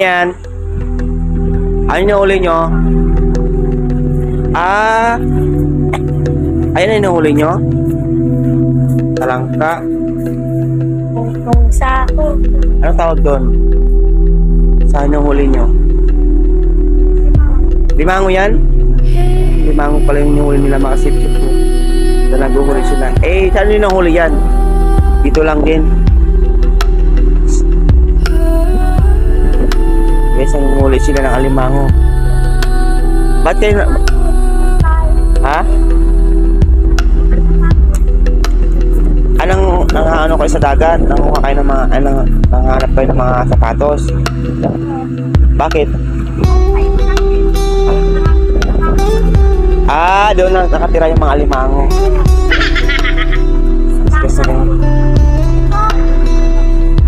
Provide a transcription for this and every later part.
Yan. Ano yung huli nyo? Ayun na yung huli nyo? Talangka. Kung sako. Anong tawag doon? Saan yung huli nyo? Limango yan? Limango pala yung huli nila mga sipsip ko. So naghuhuli sila. Saan yung huli yan? Dito lang din. Guys, ang huli sila ng alimango. Ba't kayo na... Ha? Ano kayo sa dagat? Nanguha kayo ng mga... Nanghanap kayo ng mga sapatos? Bakit? Doon lang nakatira yung mga alimango.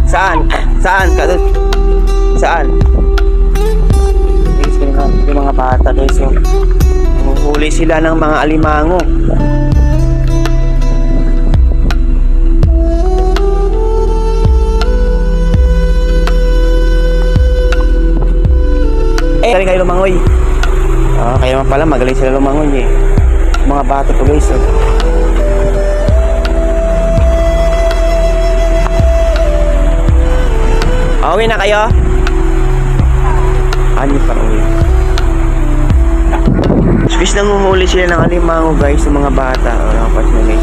Saan? Saan? Saan? Yung mga bata guys, so huli sila ng mga alimango. Galing kayo lumangoy. Kaya pala magaling sila lumangoy eh. Mga bata to guys, so. Uwi na kayo? Ano pa uwi? Fish nanguhuli sila ng alimango guys, ng mga bata. Napansin na guys.